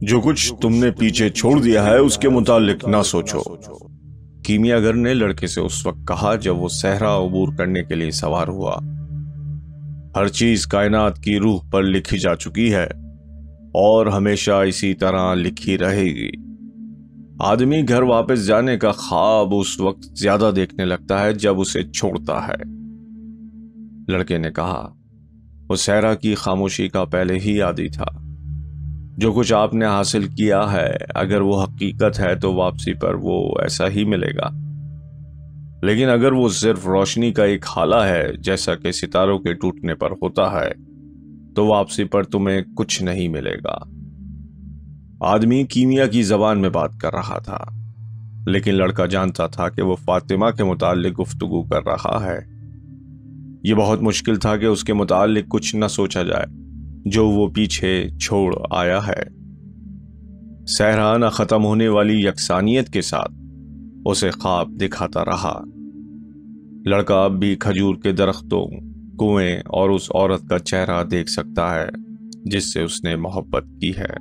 جو کچھ تم نے پیچھے چھوڑ دیا ہے اس کے متعلق نہ سوچو، کیمیا گر نے لڑکے سے اس وقت کہا جب وہ صحرا عبور کرنے کے لیے سوار ہوا۔ ہر چیز کائنات کی روح پر لکھی جا چکی ہے اور ہمیشہ اسی طرح لکھی رہے گی۔ آدمی گھر واپس جانے کا خواب اس وقت زیادہ دیکھنے لگتا ہے جب اسے چھوڑتا ہے، لڑکے نے کہا۔ وہ صحرا کی خاموشی کا پہلے ہی عادی تھا۔ جو کچھ آپ نے حاصل کیا ہے اگر وہ حقیقت ہے تو واپسی پر وہ ایسا ہی ملے گا، لیکن اگر وہ صرف روشنی کا ایک ہالہ ہے جیسا کہ ستاروں کے ٹوٹنے پر ہوتا ہے تو واپسی پر تمہیں کچھ نہیں ملے گا۔ آدمی کیمیا کی زبان میں بات کر رہا تھا، لیکن لڑکا جانتا تھا کہ وہ فاطمہ کے متعلق گفتگو کر رہا ہے۔ یہ بہت مشکل تھا کہ اس کے متعلق کچھ نہ سوچا جائے جو وہ پیچھے چھوڑ آیا ہے۔ صحرا نہ ختم ہونے والی یکسانیت کے ساتھ اسے خواب دکھاتا رہا۔ لڑکا اب بھی کھجور کے درختوں، کنویں اور اس عورت کا چہرہ دیکھ سکتا ہے جس سے اس نے محبت کی ہے۔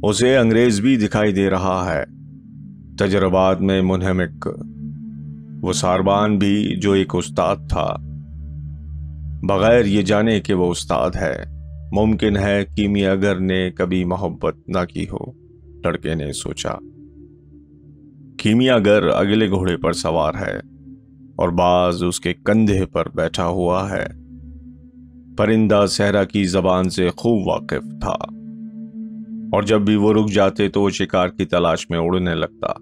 اسے انگریز بھی دکھائی دے رہا ہے، تجربات میں منہمک، وہ ساربان بھی جو ایک استاد تھا، بغیر یہ جانے کہ وہ استاد ہے۔ ممکن ہے کیمیا گر نے کبھی محبت نہ کی ہو، لڑکے نے سوچا۔ کیمیا گر اگلے گھوڑے پر سوار ہے اور باز اس کے کندھے پر بیٹھا ہوا ہے۔ پرندہ صحرا کی زبان سے خوب واقف تھا اور جب بھی وہ رک جاتے تو وہ شکار کی تلاش میں اڑنے لگتا۔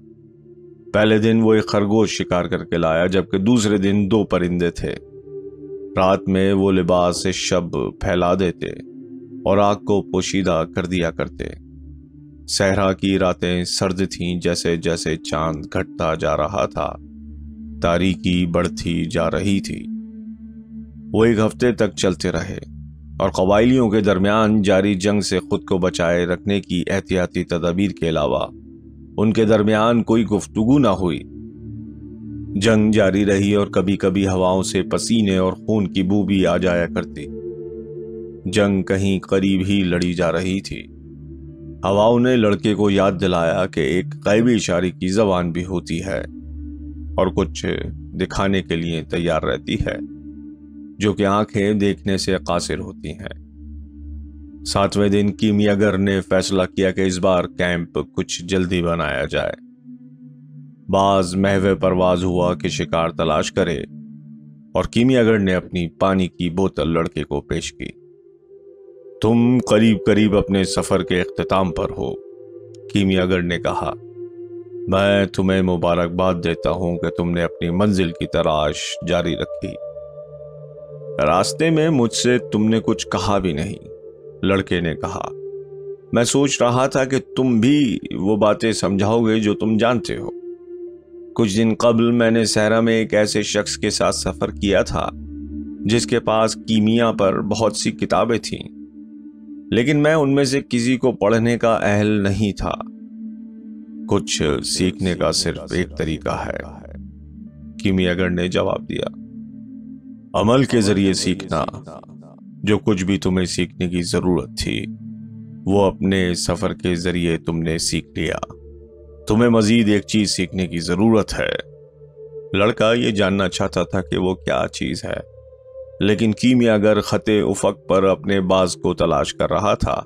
پہلے دن وہ ایک خرگوش شکار کر کے لایا جبکہ دوسرے دن 2 پرندے تھے۔ رات میں وہ لباس سے شب پھیلا دیتے اور آگ کو پوشیدہ کر دیا کرتے۔ صحرا کی راتیں سرد تھیں، جیسے جیسے چاند گھٹتا جا رہا تھا تاریکی بڑھتی جا رہی تھی۔ وہ 1 ہفتے تک چلتے رہے اور قبائلیوں کے درمیان جاری جنگ سے خود کو بچائے رکھنے کی احتیاطی تدابیر کے علاوہ ان کے درمیان کوئی گفتگو نہ ہوئی۔ جنگ جاری رہی اور کبھی کبھی ہواؤں سے پسینے اور خون کی بو بھی آ جایا کرتی۔ جنگ کہیں قریب ہی لڑی جا رہی تھی۔ ہواؤں نے لڑکے کو یاد دلایا کہ ایک غیبی اشارے کی زبان بھی ہوتی ہے اور کچھ دکھانے کے لیے تیار رہتی ہے جو کہ آنکھیں دیکھنے سے قاصر ہوتی ہیں۔ 7ویں دن کیمیا گر نے فیصلہ کیا کہ اس بار کیمپ کچھ جلدی بنایا جائے۔ باز محو پرواز ہوا کہ شکار تلاش کرے اور کیمیا گر نے اپنی پانی کی بوتل لڑکے کو پیش کی۔ تم قریب قریب اپنے سفر کے اختتام پر ہو، کیمیا گر نے کہا۔ میں تمہیں مبارکباد دیتا ہوں کہ تم نے اپنی منزل کی تلاش جاری رکھی۔ راستے میں مجھ سے تم نے کچھ کہا بھی نہیں، لڑکے نے کہا۔ میں سوچ رہا تھا کہ تم بھی وہ باتیں سمجھاؤ گے جو تم جانتے ہو۔ کچھ دن قبل میں نے صحرا میں ایک ایسے شخص کے ساتھ سفر کیا تھا جس کے پاس کیمیا پر بہت سی کتابیں تھیں، لیکن میں ان میں سے کسی کو پڑھنے کا اہل نہیں تھا۔ کچھ سیکھنے کا صرف ایک طریقہ ہے، کیمیا گر نے جواب دیا۔ عمل کے ذریعے سیکھنا۔ جو کچھ بھی تمہیں سیکھنے کی ضرورت تھی وہ اپنے سفر کے ذریعے تم نے سیکھ لیا۔ تمہیں مزید ایک چیز سیکھنے کی ضرورت ہے۔ لڑکا یہ جاننا چاہتا تھا کہ وہ کیا چیز ہے، لیکن کیمیا گر خط افق پر اپنے باز کو تلاش کر رہا تھا۔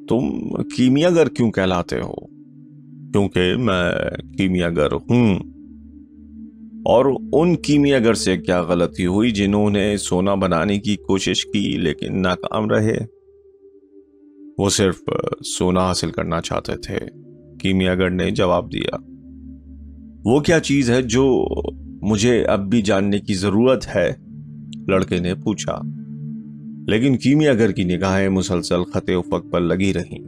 تم کیمیا گر کیوں کہلاتے ہو؟ کیونکہ میں کیمیا گر ہوں۔ اور ان کیمیا گر سے کیا غلطی ہوئی جنہوں نے سونا بنانے کی کوشش کی لیکن ناکام رہے؟ وہ صرف سونا حاصل کرنا چاہتے تھے، کیمیا گر نے جواب دیا۔ وہ کیا چیز ہے جو مجھے اب بھی جاننے کی ضرورت ہے؟ لڑکے نے پوچھا، لیکن کیمیا گر کی نگاہیں مسلسل خط افق پر لگی رہیں۔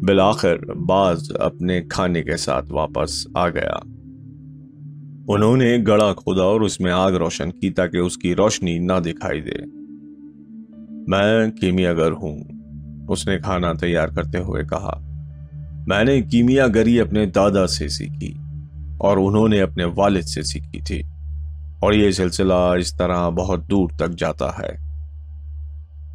بالآخر باز اپنے کھانے کے ساتھ واپس آ گیا۔ انہوں نے گڑھا کھودا اور اس میں آگ روشن کی تاکہ اس کی روشنی نہ دکھائی دے۔ میں کیمیا گر ہوں، اس نے کھانا تیار کرتے ہوئے کہا۔ میں نے کیمیا گری اپنے دادا سے سیکھی اور انہوں نے اپنے والد سے سیکھی تھی، اور یہ سلسلہ اس طرح بہت دور تک جاتا ہے۔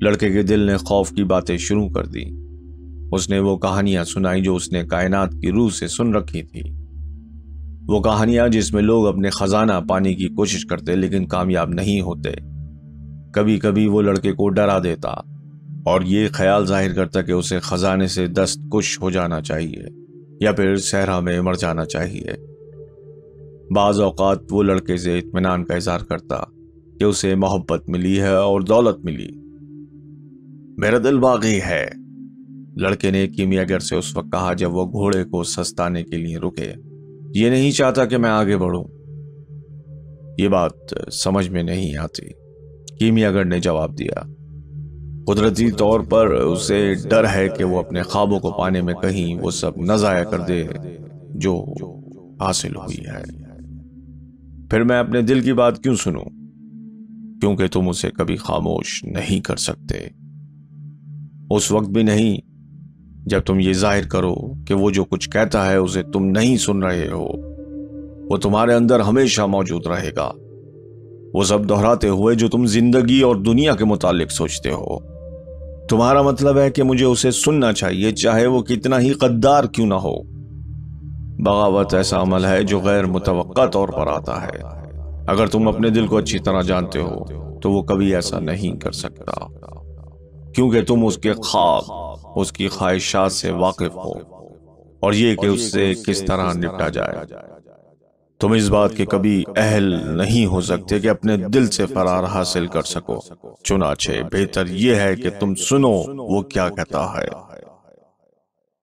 لڑکے کے دل نے خوف کی باتیں شروع کر دی۔ اس نے وہ کہانیاں سنائی جو اس نے کائنات کی روح سے سن رکھی تھی، وہ کہانیاں جس میں لوگ اپنے خزانہ پانے کی کوشش کرتے لیکن کامیاب نہیں ہوتے۔ کبھی کبھی وہ لڑکے کو ڈرا دیتا اور یہ خیال ظاہر کرتا کہ اسے خزانے سے دستکش ہو جانا چاہیے یا پھر صحرا میں مر جانا چاہیے۔ بعض اوقات وہ لڑکے سے اطمینان کا اظہار کرتا کہ اسے محبت ملی ہے اور دولت ملی۔ میرا دل باغی ہے، لڑکے نے کیمیاگر سے اس وقت کہا جب وہ گھوڑے کو سستانے کے لیے رکے۔ یہ نہیں چاہتا کہ میں آگے بڑھوں۔ یہ بات سمجھ میں نہیں آتی، کیمیاگر نے جواب دیا۔ قدرتی طور پر اسے ڈر ہے کہ وہ اپنے خوابوں کو پانے میں کہیں وہ سب نہ ضائع کر دے جو حاصل ہوئی ہے۔ پھر میں اپنے دل کی بات کیوں سنوں؟ کیونکہ تم اسے کبھی خاموش نہیں کر سکتے، اس وقت بھی نہیں جب تم یہ ظاہر کرو کہ وہ جو کچھ کہتا ہے اسے تم نہیں سن رہے ہو۔ وہ تمہارے اندر ہمیشہ موجود رہے گا، وہ سب دہراتے ہوئے جو تم زندگی اور دنیا کے متعلق سوچتے ہو۔ تمہارا مطلب ہے کہ مجھے اسے سننا چاہیے چاہے وہ کتنا ہی غدار کیوں نہ ہو۔ بغاوت ایسا عمل ہے جو غیر متوقع طور پر آتا ہے۔ اگر تم اپنے دل کو اچھی طرح جانتے ہو تو وہ کبھی ایسا نہیں کر سکتا، کیونکہ تم اس کے خواب، اس کی خواہشات سے واقف ہو اور یہ کہ اس سے کس طرح نپٹا جائے۔ تم اس بات کے کبھی اہل نہیں ہو سکتے کہ اپنے دل سے فرار حاصل کر سکو، چنانچہ بہتر یہ ہے کہ تم سنو وہ کیا کہتا ہے۔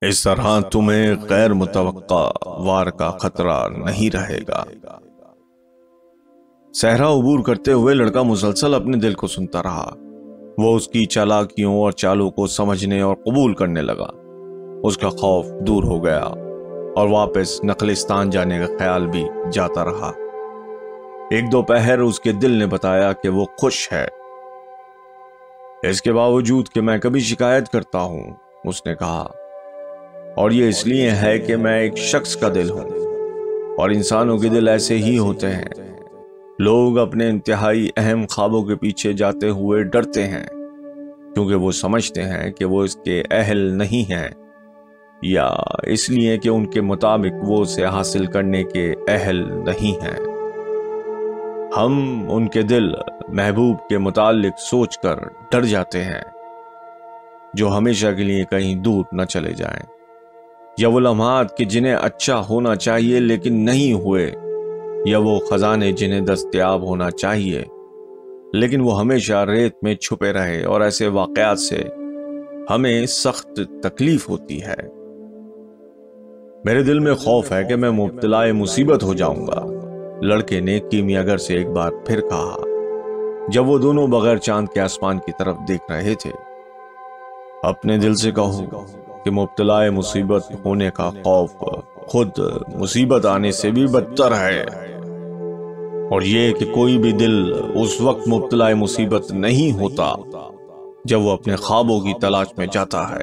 اس طرح تمہیں غیر متوقع وار کا خطرہ نہیں رہے گا۔ صحرا عبور کرتے ہوئے لڑکا مسلسل اپنے دل کو سنتا رہا۔ وہ اس کی چالاکیوں اور چالوں کو سمجھنے اور قبول کرنے لگا۔ اس کا خوف دور ہو گیا اور واپس نخلستان جانے کا خیال بھی جاتا رہا۔ ایک دوپہر اس کے دل نے بتایا کہ وہ خوش ہے، اس کے باوجود کہ میں کبھی شکایت کرتا ہوں، اس نے کہا، اور یہ اس لیے ہے کہ میں ایک شخص کا دل ہوں اور انسانوں کے دل ایسے ہی ہوتے ہیں۔ لوگ اپنے انتہائی اہم خوابوں کے پیچھے جاتے ہوئے ڈرتے ہیں کیونکہ وہ سمجھتے ہیں کہ وہ اس کے اہل نہیں ہیں، یا اس لیے کہ ان کے مطابق وہ اسے حاصل کرنے کے اہل نہیں ہیں۔ ہم ان کے دل محبوب کے متعلق سوچ کر ڈر جاتے ہیں جو ہمیشہ کے لیے کہیں دور نہ چلے جائیں، یا وہ لمحات کہ جنہیں اچھا ہونا چاہیے لیکن نہیں ہوئے، یا وہ خزانے جنہیں دستیاب ہونا چاہیے لیکن وہ ہمیشہ ریت میں چھپے رہے، اور ایسے واقعات سے ہمیں سخت تکلیف ہوتی ہے۔ میرے دل میں خوف ہے کہ میں مبتلا مصیبت ہو جاؤں گا، لڑکے نے کیمیاگر سے ایک بار پھر کہا جب وہ دونوں بغیر چاند کے آسمان کی طرف دیکھ رہے تھے۔ اپنے دل سے کہو کہ مبتلا مصیبت ہونے کا خوف خود مصیبت آنے سے بھی بدتر ہے، اور یہ کہ کوئی بھی دل اس وقت مبتلا مصیبت نہیں ہوتا جب وہ اپنے خوابوں کی تلاش میں جاتا ہے،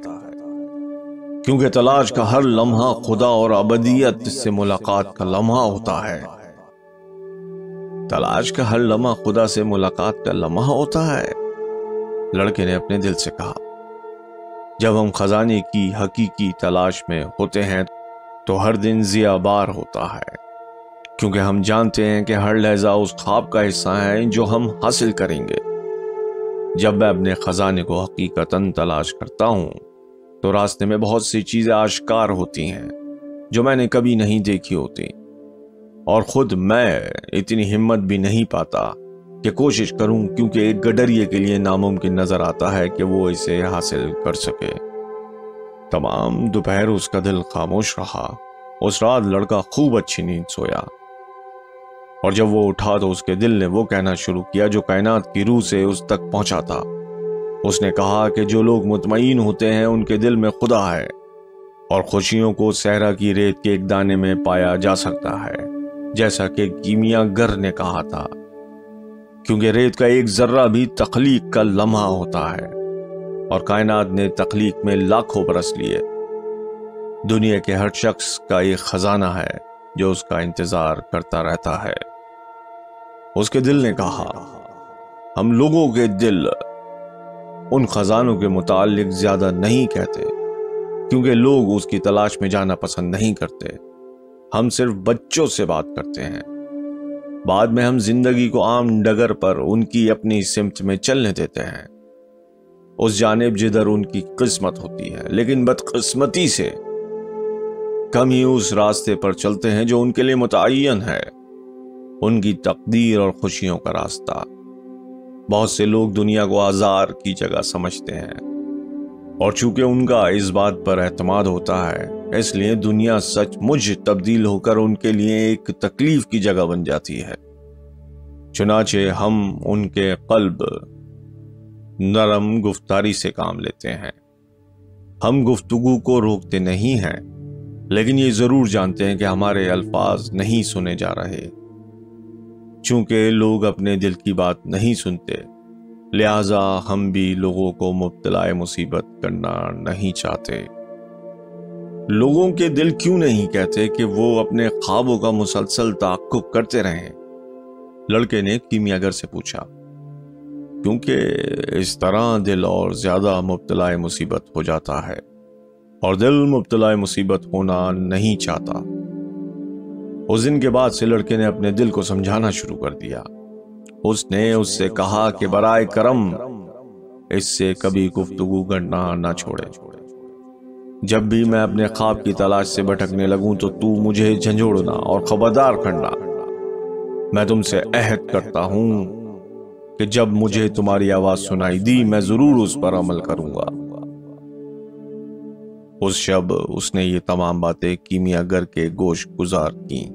کیونکہ تلاش کا ہر لمحہ خدا اور ابدیت سے ملاقات کا لمحہ ہوتا ہے۔ تلاش کا ہر لمحہ خدا سے ملاقات کا لمحہ ہوتا ہے، لڑکے نے اپنے دل سے کہا۔ جب ہم خزانے کی حقیقی تلاش میں ہوتے ہیں تو ہر دن ضیاء بار ہوتا ہے، کیونکہ ہم جانتے ہیں کہ ہر لحظہ اس خواب کا حصہ ہے جو ہم حاصل کریں گے۔ جب میں اپنے خزانے کو حقیقتاً تلاش کرتا ہوں تو راستے میں بہت سی چیزیں آشکار ہوتی ہیں جو میں نے کبھی نہیں دیکھی ہوتی، اور خود میں اتنی ہمت بھی نہیں پاتا کہ کوشش کروں، کیونکہ ایک گڈریے کے لیے ناممکن نظر آتا ہے کہ وہ اسے حاصل کر سکے۔ تمام دوپہر اس کا دل خاموش رہا۔ اس رات لڑکا خوب اچھی نیند سویا، اور جب وہ اٹھا تو اس کے دل نے وہ کہنا شروع کیا جو کائنات کی روح سے اس تک پہنچا تھا۔ اس نے کہا کہ جو لوگ مطمئن ہوتے ہیں ان کے دل میں خدا ہے، اور خوشیوں کو صحرا کی ریت کے ایک دانے میں پایا جا سکتا ہے، جیسا کہ کیمیاگر نے کہا تھا، کیونکہ ریت کا ایک ذرہ بھی تخلیق کا لمحہ ہوتا ہے، اور کائنات نے تخلیق میں لاکھوں برس لیے۔ دنیا کے ہر شخص کا ایک خزانہ ہے جو اس کا انتظار کرتا رہتا ہے۔ اس کے دل نے کہا، ہم لوگوں کے دل ان خزانوں کے متعلق زیادہ نہیں کہتے کیونکہ لوگ اس کی تلاش میں جانا پسند نہیں کرتے۔ ہم صرف بچوں سے بات کرتے ہیں۔ بعد میں ہم زندگی کو عام ڈگر پر ان کی اپنی سمت میں چلنے دیتے ہیں، اس جانب جدھر ان کی قسمت ہوتی ہے، لیکن بدقسمتی سے کم ہی اس راستے پر چلتے ہیں جو ان کے لیے متعین ہے، ان کی تقدیر اور خوشیوں کا راستہ۔ بہت سے لوگ دنیا کو آزار کی جگہ سمجھتے ہیں، اور چونکہ ان کا اس بات پر اعتماد ہوتا ہے، اس لیے دنیا سچ مچ تبدیل ہو کر ان کے لیے ایک تکلیف کی جگہ بن جاتی ہے۔ چنانچہ ہم ان کے قلب نرم گفتاری سے کام لیتے ہیں۔ ہم گفتگو کو روکتے نہیں ہیں، لیکن یہ ضرور جانتے ہیں کہ ہمارے الفاظ نہیں سنے جا رہے۔ چونکہ لوگ اپنے دل کی بات نہیں سنتے، لہذا ہم بھی لوگوں کو مبتلا مصیبت کرنا نہیں چاہتے۔ لوگوں کے دل کیوں نہیں کہتے کہ وہ اپنے خوابوں کا مسلسل تعاقب کرتے رہیں؟ لڑکے نے کیمیاگر سے پوچھا۔ کیونکہ اس طرح دل اور زیادہ مبتلا مصیبت ہو جاتا ہے، اور دل مبتلا مصیبت ہونا نہیں چاہتا۔ اس دن کے بعد سے لڑکے نے اپنے دل کو سمجھانا شروع کر دیا۔ اس نے اس سے کہا کہ برائے کرم اس سے کبھی گفتگو کرنا نہ چھوڑے۔ جب بھی میں اپنے خواب کی تلاش سے بھٹکنے لگوں تو مجھے جھنجھوڑنا اور خبردار کرنا۔ میں تم سے عہد کرتا ہوں کہ جب مجھے تمہاری آواز سنائی دی میں ضرور اس پر عمل کروں گا۔ اس شب اس نے یہ تمام باتیں کیمیاگر کے گوش گزار کیں،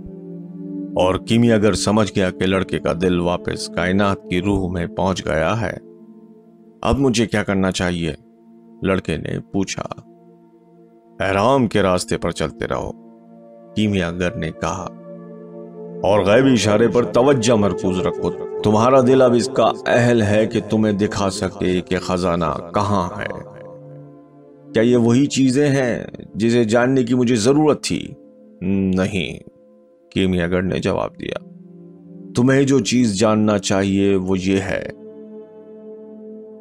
اور کیمیاگر سمجھ گیا کہ لڑکے کا دل واپس کائنات کی روح میں پہنچ گیا ہے۔ اب مجھے کیا کرنا چاہیے؟ لڑکے نے پوچھا۔ احرام کے راستے پر چلتے رہو، کیمیاگر نے کہا، اور غیبی اشارے پر توجہ مرکوز رکھو۔ تمہارا دل اب اس کا اہل ہے کہ تمہیں دکھا سکے کہ خزانہ کہاں ہے۔ کیا یہ وہی چیزیں ہیں جسے جاننے کی مجھے ضرورت تھی؟ نہیں، کیمیاگر نے جواب دیا۔ تمہیں جو چیز جاننا چاہیے وہ یہ ہے،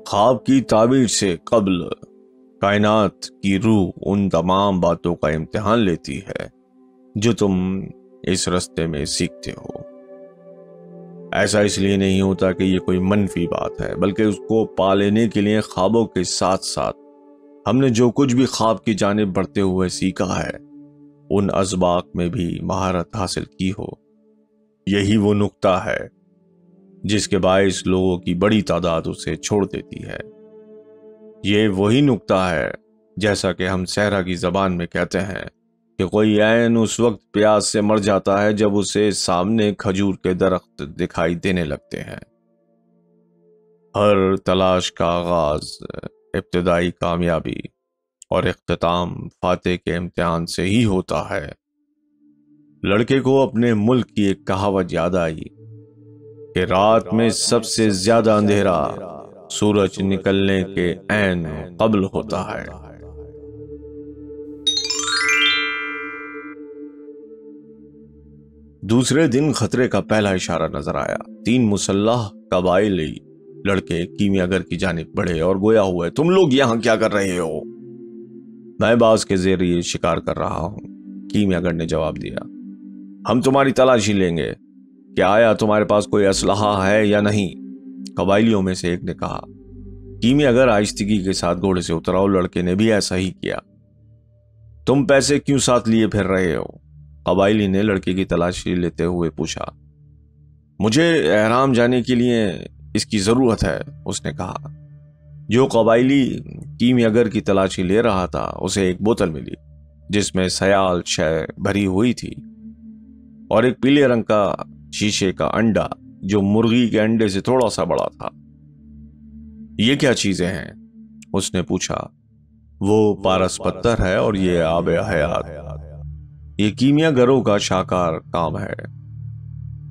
خواب کی تعبیر سے قبل کائنات کی روح ان تمام باتوں کا امتحان لیتی ہے جو تم اس رستے میں سیکھتے ہو۔ ایسا اس لیے نہیں ہوتا کہ یہ کوئی منفی بات ہے، بلکہ اس کو پا لینے کے لیے خوابوں کے ساتھ ساتھ ہم نے جو کچھ بھی خواب کی جانب بڑھتے ہوئے سیکھا ہے ان اسباق میں بھی مہارت حاصل کی ہو۔ یہی وہ نقطہ ہے جس کے باعث لوگوں کی بڑی تعداد اسے چھوڑ دیتی ہے۔ یہ وہی نقطہ ہے جیسا کہ ہم صحرا کی زبان میں کہتے ہیں کہ کوئی عین اس وقت پیاس سے مر جاتا ہے جب اسے سامنے کھجور کے درخت دکھائی دینے لگتے ہیں۔ ہر تلاش کا آغاز ابتدائی کامیابی اور اختتام فاتح کے امتحان سے ہی ہوتا ہے۔ لڑکے کو اپنے ملک کی ایک کہاوت یاد آئی کہ رات میں سب سے زیادہ اندھیرا سورج نکلنے کے عین قبل ہوتا ہے۔ دوسرے دن خطرے کا پہلا اشارہ نظر آیا۔ 3 مسلح قبائلی لڑکے کیمیاگر کی جانب بڑھے اور گویا ہوئے، تم لوگ یہاں کیا کر رہے ہو؟ میں باز کے ذریعے شکار کر رہا ہوں، کیمیاگر نے جواب دیا۔ ہم تمہاری تلاشی لیں گے، کیا آیا تمہارے پاس کوئی اسلحہ ہے یا نہیں؟ قبائلیوں میں سے ایک نے کہا۔ کیمیاگر آہستگی کے ساتھ گھوڑے سے اترا اور لڑکے نے بھی ایسا ہی کیا۔ تم پیسے کیوں ساتھ لیے پھر رہے ہو؟ قبائلی نے لڑکے کی تلاشی لیتے ہوئے پوچھا۔ مجھے احرام جانے کے لیے اس کی ضرورت ہے، اس نے کہا۔ جو قبائلی کیمیاگر کی تلاشی لے رہا تھا اسے ایک بوتل ملی جس میں سیال شے بھری ہوئی تھی، اور ایک پیلے رنگ کا شیشے کا انڈا جو مرغی کے انڈے سے تھوڑا سا بڑا تھا۔ یہ کیا چیزیں ہیں؟ اس نے پوچھا۔ وہ پارس پتھر ہے اور یہ آب حیات۔ یہ کیمیاگروں کا شاہکار کام ہے۔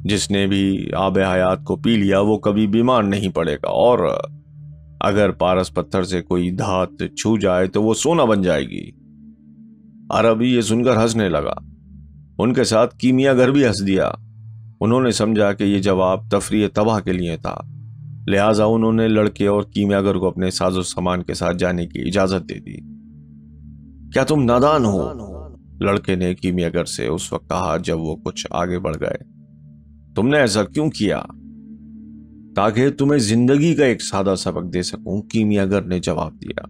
جس نے بھی آب حیات کو پی لیا وہ کبھی بیمار نہیں پڑے گا، اور اگر پارس پتھر سے کوئی دھات چھو جائے تو وہ سونا بن جائے گی۔ عربی یہ سن کر ہنسنے لگا۔ ان کے ساتھ کیمیاگر بھی ہنس دیا۔ انہوں نے سمجھا کہ یہ جواب تفریح تباہ کے لیے تھا، لہٰذا انہوں نے لڑکے اور کیمیاگر کو اپنے ساز و سامان کے ساتھ جانے کی اجازت دے دی۔ کیا تم نادان ہو؟ لڑکے نے کیمیاگر سے اس وقت کہا جب وہ کچھ آگے بڑھ گئے۔ تم نے ایسا کیوں کیا؟ تاکہ تمہیں زندگی کا ایک سادہ سبق دے سکوں، کیمیاگر نے جواب دیا۔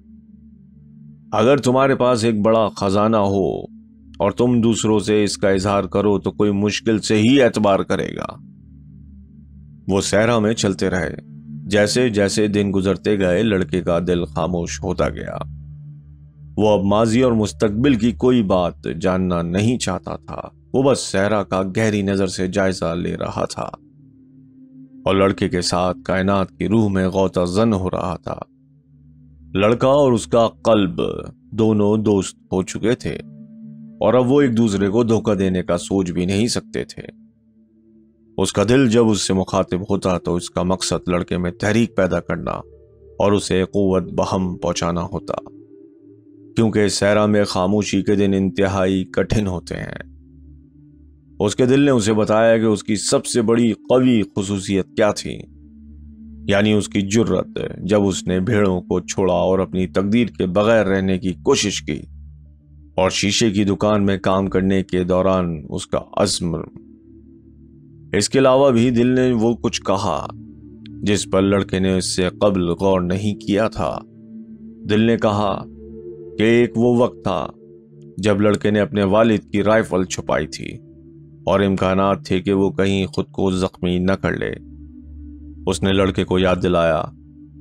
اگر تمہارے پاس ایک بڑا خزانہ ہو اور تم دوسروں سے اس کا اظہار کرو تو کوئی مشکل سے ہی اعتبار کرے گا۔ وہ صحرا میں چلتے رہے۔ جیسے جیسے دن گزرتے گئے لڑکے کا دل خاموش ہوتا گیا۔ وہ اب ماضی اور مستقبل کی کوئی بات جاننا نہیں چاہتا تھا، وہ بس صحرا کا گہری نظر سے جائزہ لے رہا تھا اور لڑکے کے ساتھ کائنات کی روح میں غوطہ زن ہو رہا تھا۔ لڑکا اور اس کا قلب دونوں دوست ہو چکے تھے اور اب وہ ایک دوسرے کو دھوکہ دینے کا سوچ بھی نہیں سکتے تھے۔ اس کا دل جب اس سے مخاطب ہوتا تو اس کا مقصد لڑکے میں تحریک پیدا کرنا اور اسے قوت بہم پہنچانا ہوتا، کیونکہ صحرا میں خاموشی کے دن انتہائی کٹھن ہوتے ہیں۔ اس کے دل نے اسے بتایا کہ اس کی سب سے بڑی قوی خصوصیت کیا تھی، یعنی اس کی جرت، جب اس نے بھیڑوں کو چھوڑا اور اپنی تقدیر کے بغیر رہنے کی کوشش کی، اور شیشے کی دکان میں کام کرنے کے دوران اس کا عزم۔ اس کے علاوہ بھی دل نے وہ کچھ کہا جس پر لڑکے نے اس سے قبل غور نہیں کیا تھا۔ دل نے کہا کہ ایک وہ وقت تھا جب لڑکے نے اپنے والد کی رائفل چھپائی تھی اور امکانات تھے کہ وہ کہیں خود کو زخمی نہ کر لے۔ اس نے لڑکے کو یاد دلایا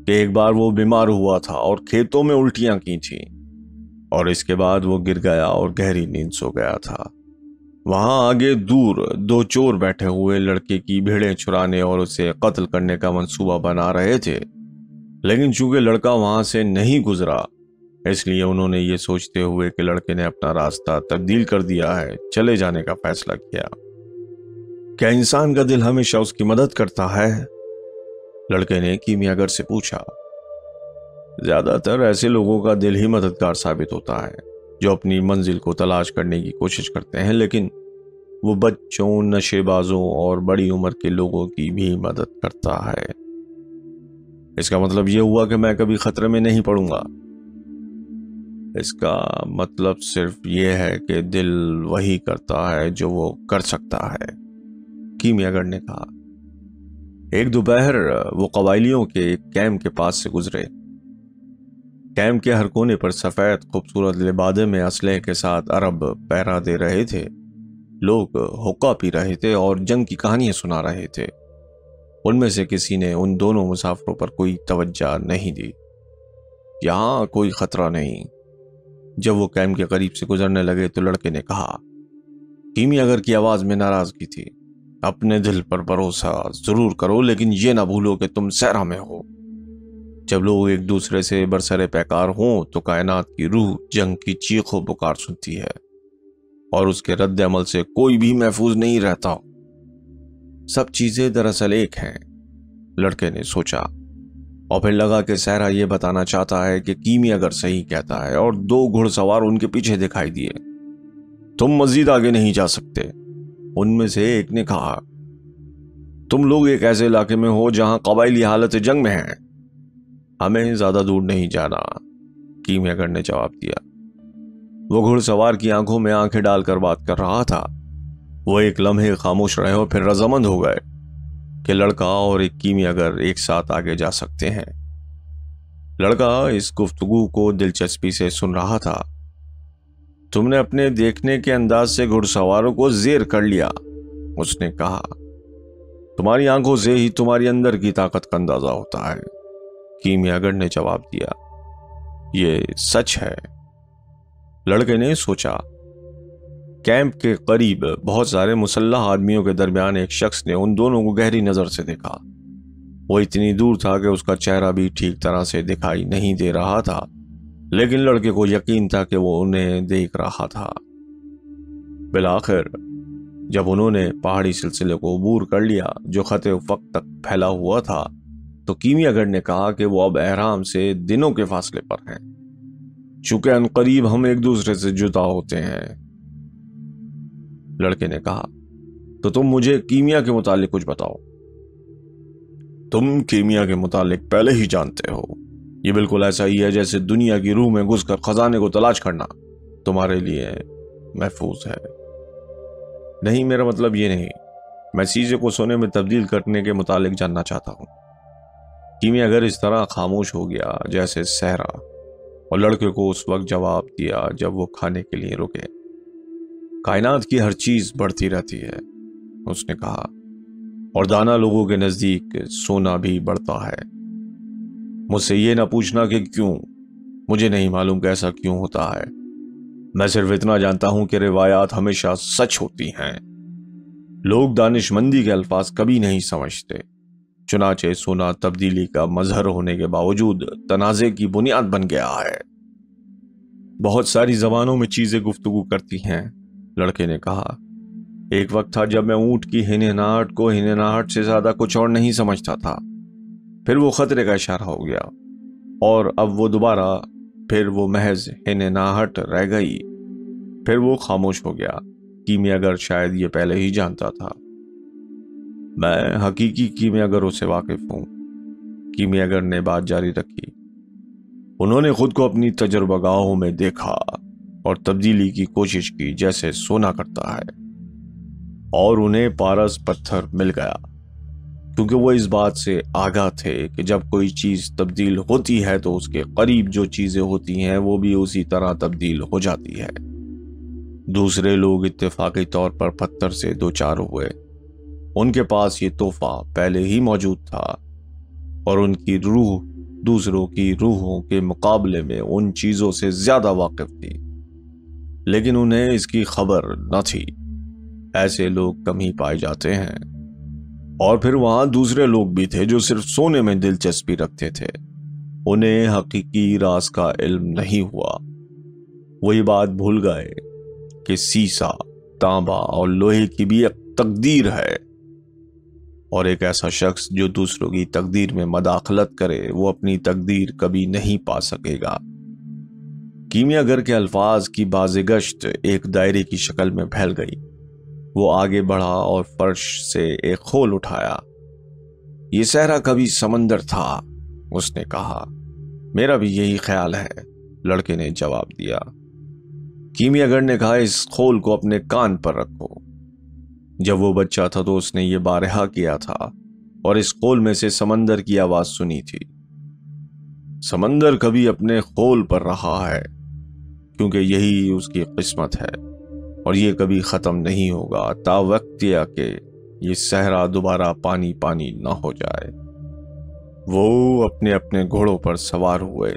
کہ ایک بار وہ بیمار ہوا تھا اور کھیتوں میں الٹیاں کی تھیں، اور اس کے بعد وہ گر گیا اور گہری نیند سو گیا تھا۔ وہاں آگے دور دو چور بیٹھے ہوئے لڑکے کی بھیڑیں چرانے اور اسے قتل کرنے کا منصوبہ بنا رہے تھے، لیکن چونکہ لڑکا وہاں سے نہیں گزرا، اس لیے انہوں نے یہ سوچتے ہوئے کہ لڑکے نے اپنا راستہ تبدیل کر دیا ہے، چلے جانے کا فیصلہ کیا۔ کیا انسان کا دل ہمیشہ اس کی مدد کرتا ہے؟ لڑکے نے کیمیاگر سے پوچھا۔ زیادہ تر ایسے لوگوں کا دل ہی مددگار ثابت ہوتا ہے جو اپنی منزل کو تلاش کرنے کی کوشش کرتے ہیں، لیکن وہ بچوں، نشے بازوں اور بڑی عمر کے لوگوں کی بھی مدد کرتا ہے۔ اس کا مطلب یہ ہوا کہ میں کبھی خطرے میں نہیں پڑوں گا؟ اس کا مطلب صرف یہ ہے کہ دل وہی کرتا ہے جو وہ کر سکتا ہے، کیمیاگر نے کہا۔ ایک دوپہر وہ قبائلیوں کے ایک کیمپ کے پاس سے گزرے۔ کیمپ کے ہر کونے پر سفید خوبصورت لبادے میں اسلحے کے ساتھ عرب پہرا دے رہے تھے۔ لوگ حقہ پی رہے تھے اور جنگ کی کہانیاں سنا رہے تھے۔ ان میں سے کسی نے ان دونوں مسافروں پر کوئی توجہ نہیں دی۔ یہاں کوئی خطرہ نہیں۔ جب وہ کیمپ کے قریب سے گزرنے لگے تو لڑکے نے کہا۔ کیمیاگر کی آواز میں ناراضگی تھی۔ اپنے دل پر بھروسہ ضرور کرو، لیکن یہ نہ بھولو کہ تم صحرا میں ہو۔ جب لوگ ایک دوسرے سے برسر پیکار ہوں تو کائنات کی روح جنگ کی چیخ و پکار سنتی ہے، اور اس کے رد عمل سے کوئی بھی محفوظ نہیں رہتا۔ سب چیزیں دراصل ایک ہیں، لڑکے نے سوچا، اور پھر لگا کہ صحرا یہ بتانا چاہتا ہے کہ کیمیاگر صحیح کہتا ہے، اور دو گھڑ سوار ان کے پیچھے دکھائی دیے۔ تم مزید آگے نہیں جا سکتے، ان میں سے ایک نے کہا۔ تم لوگ ایک ایسے علاقے میں ہو جہاں قبائلی حالت جنگ میں ہیں۔ ہمیں زیادہ دور نہیں جانا، کیمیاگر نے جواب دیا۔ وہ گھڑ سوار کی آنکھوں میں آنکھیں ڈال کر بات کر رہا تھا۔ وہ ایک لمحے خاموش رہے اور پھر رضامند ہو گئے کہ لڑکا اور ایک کیمیاگر ایک ساتھ آگے جا سکتے ہیں۔ لڑکا اس گفتگو کو دلچسپی سے سن رہا تھا۔ تم نے اپنے دیکھنے کے انداز سے گھڑ سواروں کو زیر کر لیا، اس نے کہا۔ تمہاری آنکھوں سے ہی تمہاری اندر کی طاقت کا اندازہ ہوتا ہے، کیمیاگر نے جواب دیا۔ یہ سچ ہے، لڑکے نے سوچا۔ کیمپ کے قریب بہت سارے مسلح آدمیوں کے درمیان ایک شخص نے ان دونوں کو گہری نظر سے دیکھا۔ وہ اتنی دور تھا کہ اس کا چہرہ بھی ٹھیک طرح سے دکھائی نہیں دے رہا تھا، لیکن لڑکے کو یقین تھا کہ وہ انہیں دیکھ رہا تھا۔ بالآخر جب انہوں نے پہاڑی سلسلے کو عبور کر لیا جو خط افق تک پھیلا ہوا تھا، تو کیمیاگر نے کہا کہ وہ اب احرام سے دنوں کے فاصلے پر ہیں، چونکہ عنقریب ہم ایک دوسرے سے جدا ہوتے ہیں۔ لڑکے نے کہا، تو تم مجھے کیمیا کے متعلق کچھ بتاؤ۔ تم کیمیا کے متعلق پہلے ہی جانتے ہو. یہ بالکل ایسا ہی ہے جیسے دنیا کی روح میں گھس کر خزانے کو تلاش کرنا تمہارے لیے محفوظ ہے. نہیں، میرا مطلب یہ نہیں. میں سیزے کو سونے میں تبدیل کرنے کے متعلق جاننا چاہتا ہوں. کیمیا اگر اس طرح خاموش ہو گیا جیسے صحرا، اور لڑکے کو اس وقت جواب دیا جب وہ کھانے کے لیے رکے. کائنات کی ہر چیز بڑھتی رہتی ہے، اس نے کہا، اور دانا لوگوں کے نزدیک سونا بھی بڑھتا ہے. مجھ سے یہ نہ پوچھنا کہ کیوں. مجھے نہیں معلوم کہ ایسا کیوں ہوتا ہے. میں صرف اتنا جانتا ہوں کہ روایات ہمیشہ سچ ہوتی ہیں. لوگ دانش مندی کے الفاظ کبھی نہیں سمجھتے. چنانچہ سونا تبدیلی کا مظہر ہونے کے باوجود تنازع کی بنیاد بن گیا ہے. بہت ساری زبانوں میں چیزیں گفتگو کرتی ہیں، لڑکے نے کہا. ایک وقت تھا جب میں اونٹ کی ہنہناہٹ کو ہنہناہٹ سے زیادہ کچھ اور نہیں سمجھتا تھا. پھر وہ خطرے کا اشارہ ہو گیا، اور اب وہ دوبارہ. پھر وہ محض ہنہناہٹ رہ گئی. پھر وہ خاموش ہو گیا. کیمیاگر شاید یہ پہلے ہی جانتا تھا. میں حقیقی کیمیاگروں سے واقف ہوں، کیمیاگر نے بات جاری رکھی. انہوں نے خود کو اپنی تجربہ گاہوں میں دیکھا اور تبدیلی کی کوشش کی جیسے سونا کرتا ہے، اور انہیں پارس پتھر مل گیا، کیونکہ وہ اس بات سے آگاہ تھے کہ جب کوئی چیز تبدیل ہوتی ہے تو اس کے قریب جو چیزیں ہوتی ہیں وہ بھی اسی طرح تبدیل ہو جاتی ہے. دوسرے لوگ اتفاقی طور پر پتھر سے دوچار ہوئے. ان کے پاس یہ تحفہ پہلے ہی موجود تھا، اور ان کی روح دوسروں کی روحوں کے مقابلے میں ان چیزوں سے زیادہ واقف تھی، لیکن انہیں اس کی خبر نہ تھی. ایسے لوگ کم ہی پائے جاتے ہیں. اور پھر وہاں دوسرے لوگ بھی تھے جو صرف سونے میں دلچسپی رکھتے تھے. انہیں حقیقی راز کا علم نہیں ہوا. وہ یہ بات بھول گئے کہ سیسا، تانبا اور لوہے کی بھی ایک تقدیر ہے، اور ایک ایسا شخص جو دوسروں کی تقدیر میں مداخلت کرے وہ اپنی تقدیر کبھی نہیں پا سکے گا. کیمیاگر کے الفاظ کی بازگشت ایک دائرے کی شکل میں پھیل گئی. وہ آگے بڑھا اور فرش سے ایک خول اٹھایا. یہ صحرا کبھی سمندر تھا، اس نے کہا. میرا بھی یہی خیال ہے، لڑکے نے جواب دیا. کیمیاگر نے کہا، اس خول کو اپنے کان پر رکھو. جب وہ بچہ تھا تو اس نے یہ بارہا کیا تھا، اور اس خول میں سے سمندر کی آواز سنی تھی. سمندر کبھی اپنے خول پر رہا ہے، کیونکہ یہی اس کی قسمت ہے، اور یہ کبھی ختم نہیں ہوگا تا وقت یا کہ یہ صحرا دوبارہ پانی پانی نہ ہو جائے. وہ اپنے اپنے گھوڑوں پر سوار ہوئے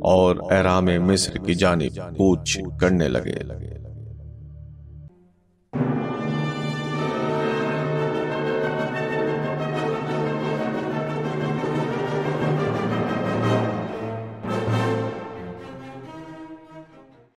اور احرام مصر کی جانب کوچ کرنے لگے.